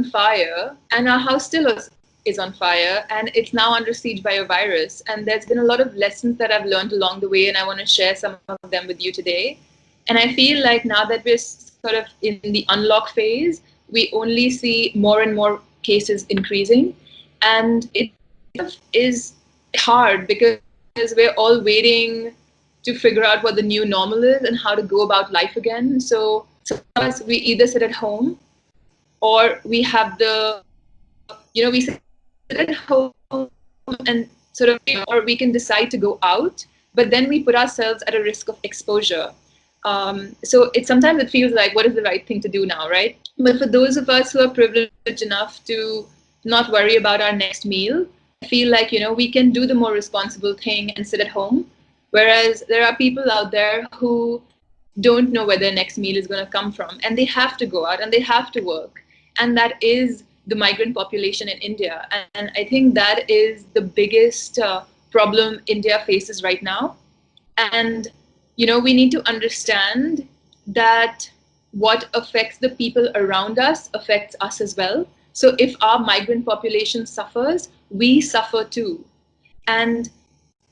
fire, and our house still is on fire, and it's now under siege by a virus. And there's been a lot of lessons that I've learned along the way, and I want to share some of them with you today. And I feel like now that we're sort of in the unlock phase, we only see more and more cases increasing. And it is hard because we're all waiting to figure out what the new normal is and how to go about life again. So sometimes we either sit at home, or we have we sit at home and sort of, or we can decide to go out, but then we put ourselves at a risk of exposure. So sometimes it feels like, what is the right thing to do now, right? But for those of us who are privileged enough to not worry about our next meal, I feel like, we can do the more responsible thing and sit at home. Whereas there are people out there who don't know where their next meal is going to come from, and they have to go out and they have to work. And that is the migrant population in India. And I think that is the biggest problem India faces right now. And, we need to understand that what affects the people around us affects us as well. So if our migrant population suffers, we suffer too. And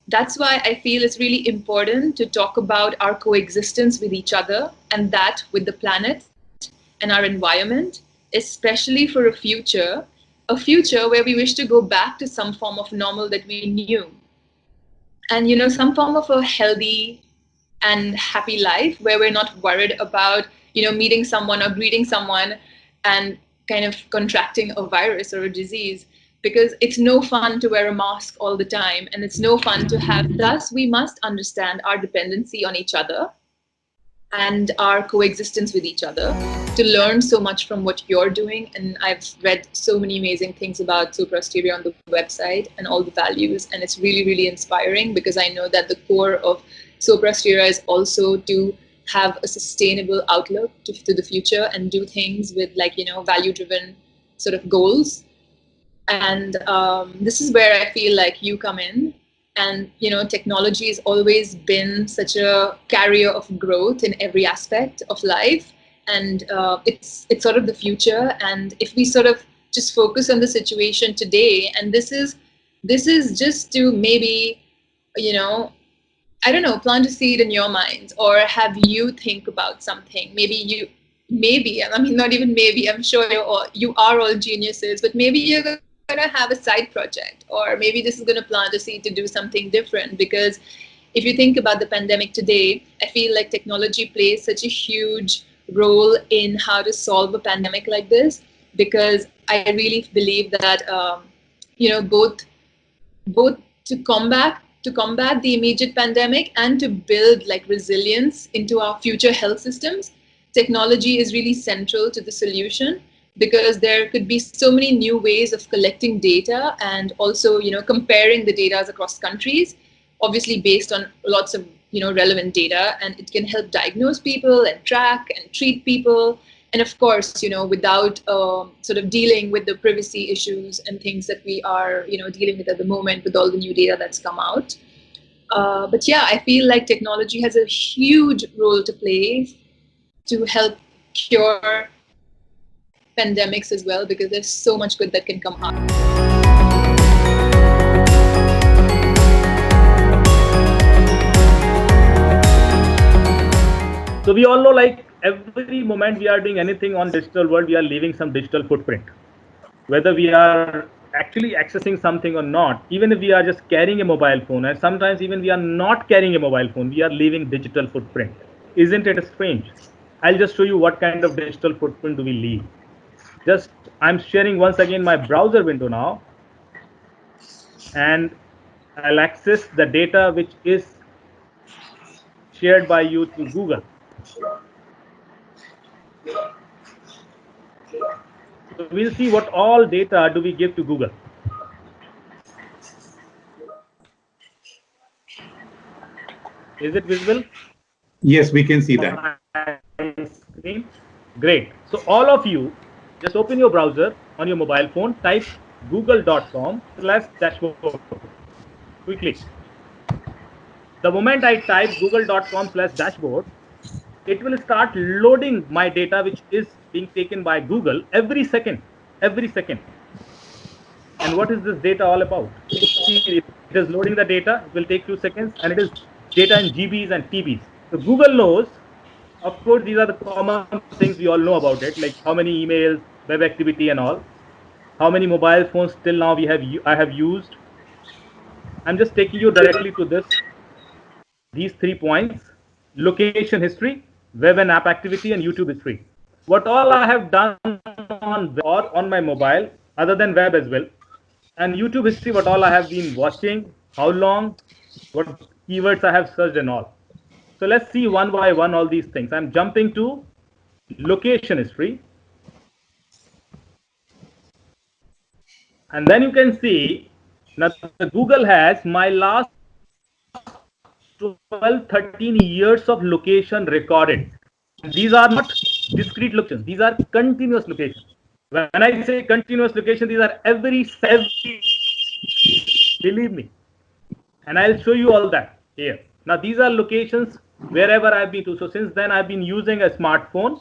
that's why I feel it's really important to talk about our coexistence with each other, and that with the planet and our environment, especially for a future where we wish to go back to some form of normal that we knew. And, some form of a healthy and happy life where we're not worried about, meeting someone or greeting someone and kind of contracting a virus or a disease, because it's no fun to wear a mask all the time, and it's no fun to have. Thus, we must understand our dependency on each other and our coexistence with each other to learn so much from what you're doing. And I've read so many amazing things about Sopra Steria on the website and all the values, and it's really, really inspiring, because I know that the core of Sopra Steria is also to have a sustainable outlook to the future and do things with value-driven sort of goals. And this is where I feel like you come in. And, technology has always been such a carrier of growth in every aspect of life. And it's sort of the future. And if we sort of just focus on the situation today, and this is just to maybe, I don't know, plant a seed in your minds, or have you think about something. Not even maybe, I'm sure you are all geniuses, but maybe you're going to have a side project, or maybe this is going to plant a seed to do something different. Because if you think about the pandemic today, I feel like technology plays such a huge role in how to solve a pandemic like this, because I really believe that both to combat the immediate pandemic and to build resilience into our future health systems, technology is really central to the solution. Because there could be so many new ways of collecting data, and also, comparing the data across countries, obviously based on lots of, relevant data, and it can help diagnose people and track and treat people. And of course, without sort of dealing with the privacy issues and things that we are, dealing with at the moment with all the new data that's come out. But yeah, I feel like technology has a huge role to play to help cure pandemics as well, because there's so much good that can come out. So we all know, every moment we are doing anything on digital world, we are leaving some digital footprint. Whether we are actually accessing something or not, even if we are just carrying a mobile phone, and sometimes even we are not carrying a mobile phone, we are leaving digital footprint. Isn't it strange? I'll just show you what kind of digital footprint do we leave. I'm sharing once again my browser window now, and I'll access the data which is shared by you to Google. So we'll see what all data do we give to Google. Is it visible? Yes, we can see that. Screen. Great. So all of you, just open your browser on your mobile phone, type google.com/dashboard quickly. The moment I type google.com/dashboard, it will start loading my data, which is being taken by Google every second. every second. And what is this data all about? See, it is loading the data. It will take few seconds, and it is data in GBs and TBs. So Google knows. Of course, these are the common things we all know about it, like how many emails, web activity, and all. How many mobile phones till now I have used. I'm just taking you directly to these 3 points: location history, web and app activity, and YouTube history. What all I have done on my mobile, other than web as well, and YouTube history, what all I have been watching, how long, what keywords I have searched and all. So let's see one by one all these things. I'm jumping to location history. And then you can see now Google has my last 12, 13 years of location recorded. These are not discrete locations. These are continuous locations. When I say continuous location, these are every, believe me. And I'll show you all that here. Now, these are locations wherever I've been to. So since then, I've been using a smartphone.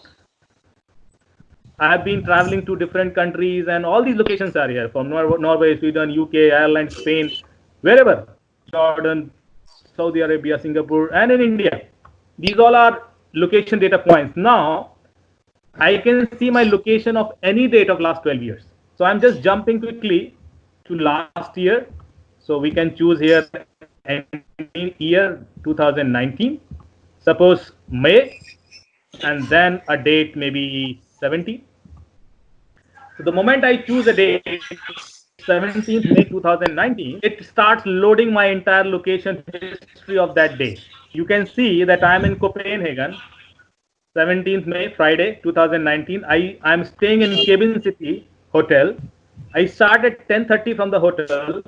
I've been traveling to different countries, and all these locations are here, from Norway, Sweden, UK, Ireland, Spain, wherever, Jordan, Saudi Arabia, Singapore, and in India. These all are location data points. Now, I can see my location of any date of last 12 years. So I'm just jumping quickly to last year. So we can choose here any year, 2019. Suppose May, and then a date maybe 17. So the moment I choose a date, 17th May 2019, it starts loading my entire location history of that day. You can see that I'm in Copenhagen, 17th May, Friday 2019. I'm staying in Cabin City Hotel. I started 10:30 from the hotel,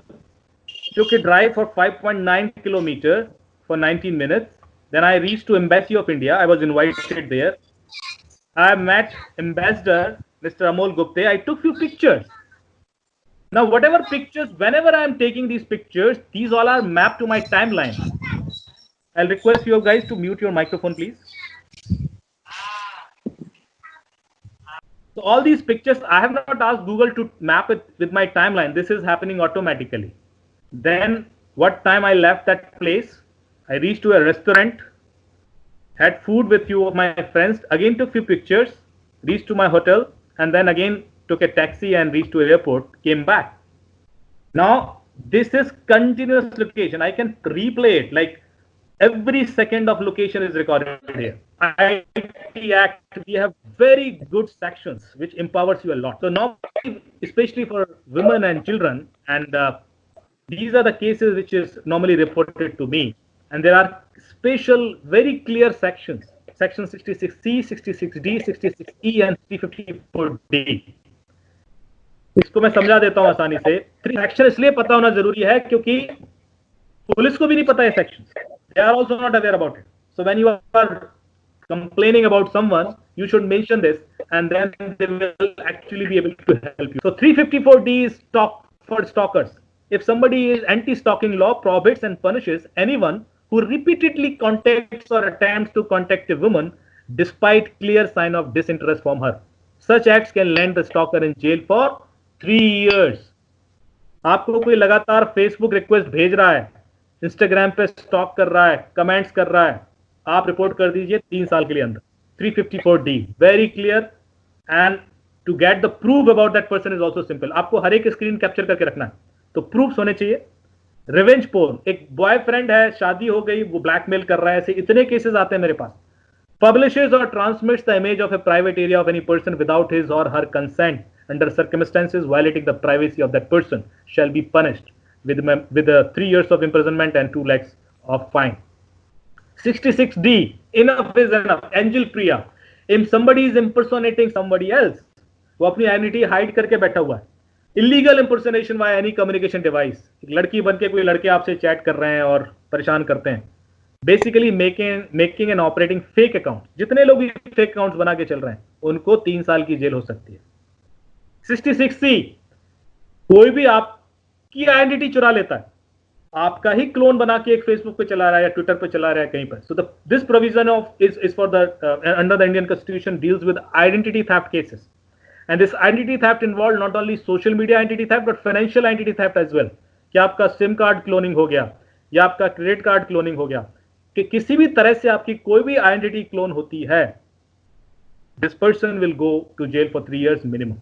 took a drive for 5.9 kilometers for 19 minutes. Then I reached to Embassy of India. I was invited there. I met Ambassador Mr. Amol Gupte. I took few pictures. Now, whatever pictures, whenever I am taking these pictures, these all are mapped to my timeline. I'll request you guys to mute your microphone, please. So all these pictures, I have not asked Google to map it with my timeline. This is happening automatically. Then what time I left that place, I reached to a restaurant, had food with few of my friends, again took few pictures, reached to my hotel, and then again took a taxi and reached to airport, came back. Now, this is continuous location. I can replay it, like every second of location is recorded here. IT Act, we have very good sections which empowers you a lot. So now, especially for women and children, and these are the cases which is normally reported to me. And there are special, very clear sections. Section 66C, 66D, 66E and 354D. इसको मैं समझा देता हूं आसानी से. Section इसलिए पता होना जरूरी है क्योंकि पुलिस को भी नहीं पता है sections. They are also not aware about it. So when you are complaining about someone, you should mention this, and then they will actually be able to help you. So 354D is for stalkers. If somebody is anti-stalking law prohibits and punishes anyone who repeatedly contacts or attempts to contact a woman despite clear sign of disinterest from her. Such acts can land the stalker in jail for 3 years. आपको कोई लगातार Facebook request भेज रहा है, Instagram पे stock कर रहा है, कमेंट्स कर रहा है, आप रिपोर्ट कर दीजिए 3 साल के लिए अंदर. 354D, very clear. And to get the proof about that person is also simple. आपको हर एक स्क्रीन कैप्चर करके रखना है, तो प्रूफ्स होने चाहिए. रिवेंज पोर्न, एक बॉयफ्रेंड है, शादी हो गई, वो ब्लैकमेल कर रहा है, ऐसे इतने केसेस आते हैं मेरे पास. Publishes or transmits the image of a private area of any person without his or her consent under circumstances violating the privacy of that person shall be punished with 3 years of imprisonment and 2 lakhs of fine. 66D, enough is enough. Angel Priya, if somebody is impersonating somebody else, वो अपनी identity hide करके बैठा हुआ है. Illegal impersonation by any communication device. एक लड़की बन के कोई लड़के आपसे चैट कर रहे हैं और परेशान करते हैं. Basically making and operating fake account. जितने लोग भी फेक अकाउंट्स बना के चल रहे हैं उनको 3 साल की जेल हो सकती है. 66C, कोई भी आपकी आइडेंटिटी चुरा लेता है, आपका ही क्लोन बना के एक फेसबुक पे चला रहा है या ट्विटर पे चला रहा है कहीं पर. So this provision of is for the under the Indian constitution deals with identity theft cases. And this identity theft involved not only social media identity theft but financial identity theft as well. कि आपका SIM card cloning हो गया या आपका credit card cloning हो गया, कि किसी भी तरह से आपकी कोई भी आइडेंटिटी क्लोन होती है, this person will go to jail for 3 years minimum.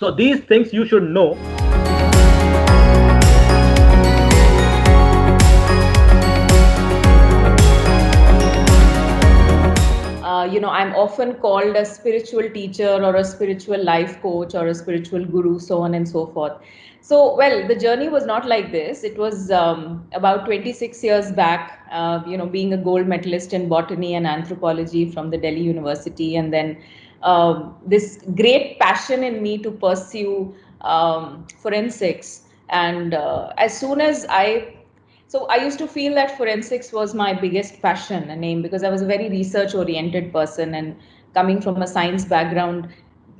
So these things you should know. I'm often called a spiritual teacher or a spiritual life coach or a spiritual guru, so on and so forth. So, well, the journey was not like this. It was about 26 years back, being a gold medalist in botany and anthropology from the Delhi University, and then this great passion in me to pursue forensics. And as soon as So I used to feel that forensics was my biggest passion and aim, because I was a very research-oriented person, and coming from a science background,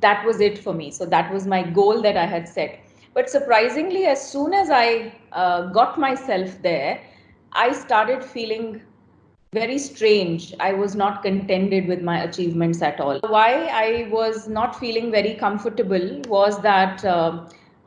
that was it for me. So that was my goal that I had set. But surprisingly, as soon as I got myself there, I started feeling very strange. I was not contented with my achievements at all. Why I was not feeling very comfortable was that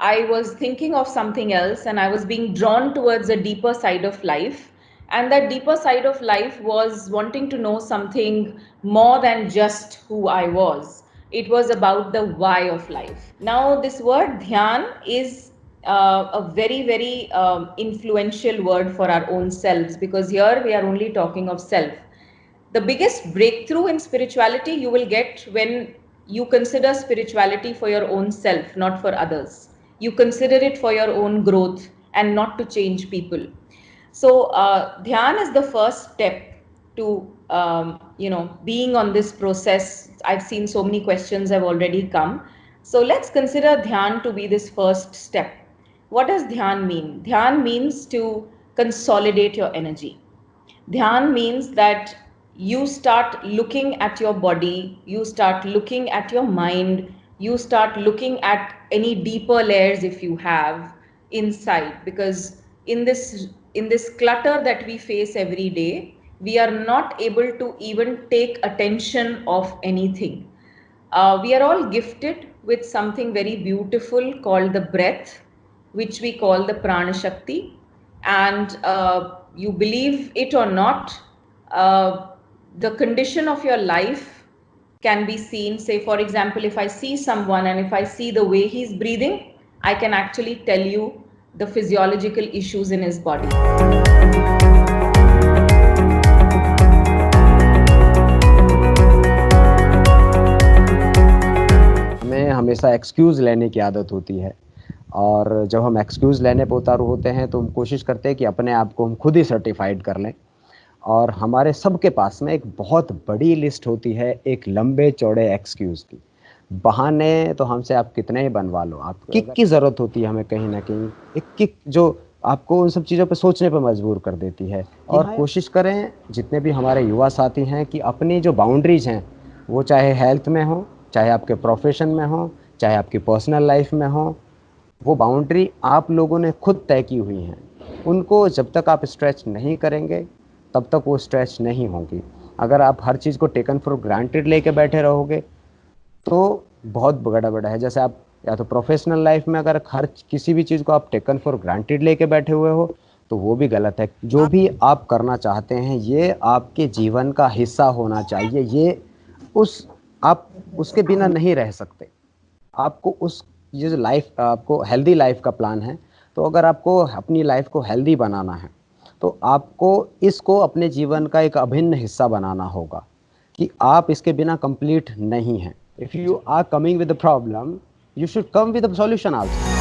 I was thinking of something else, and I was being drawn towards a deeper side of life. And that deeper side of life was wanting to know something more than just who I was. It was about the why of life. Now, this word dhyan is a very, very influential word for our own selves, because here we are only talking of self. The biggest breakthrough in spirituality you will get when you consider spirituality for your own self, not for others. You consider it for your own growth and not to change people. So dhyan is the first step to being on this process. I've seen so many questions have already come. So let's consider dhyan to be this first step. What does dhyan mean? Dhyan means to consolidate your energy. Dhyan means that you start looking at your body, you start looking at your mind, you start looking at any deeper layers if you have inside, because in this clutter that we face every day, we are not able to even take attention of anything. We are all gifted with something very beautiful called the breath, which we call the prana shakti. And you believe it or not, the condition of your life can be seen. Say, for example, if I see someone and if I see the way he's breathing, I can actually tell you the physiological issues in his body. हमें हमेशा excuse लेने की आदत होती है, और जब हम एक्सक्यूज़ लेने पर उतारू होते हैं तो हम कोशिश करते हैं कि अपने आप को हम खुद ही सर्टिफाइड कर लें। और हमारे सबके पास में एक बहुत बड़ी लिस्ट होती है एक लंबे चौड़े एक्सक्यूज़ की। बहाने तो हमसे आप कितने ही बनवा लो, आप किक की ज़रूरत होती है हमें कहीं ना कहीं, एक किक जो आपको उन सब चीज़ों पे सोचने पे मजबूर कर देती है। और कोशिश करें जितने भी हमारे युवा साथी हैं कि अपनी जो बाउंड्रीज हैं, वो चाहे हेल्थ में हो, चाहे आपके प्रोफेशन में हो, चाहे आपकी पर्सनल लाइफ में हो, वो बाउंड्री आप लोगों ने खुद तय की हुई हैं। उनको जब तक आप स्ट्रेच नहीं करेंगे तब तक वो स्ट्रेच नहीं होंगी। अगर आप हर चीज़ को टेकन फॉर ग्रांटेड लेके बैठे रहोगे तो बहुत बड़ा है। जैसे आप या तो प्रोफेशनल लाइफ में अगर हर किसी भी चीज़ को आप टेकन फॉर ग्रांटेड लेके बैठे हुए हो तो वो भी गलत है। जो भी आप करना चाहते हैं ये आपके जीवन का हिस्सा होना चाहिए। आप उसके बिना नहीं रह सकते। आपको ये जो लाइफ, आपको हेल्दी लाइफ का प्लान है, तो अगर आपको अपनी लाइफ को हेल्दी बनाना है तो आपको इसको अपने जीवन का एक अभिन्न हिस्सा बनाना होगा कि आप इसके बिना कंप्लीट नहीं हैं। If you are coming with the problem, you should come with a solution also.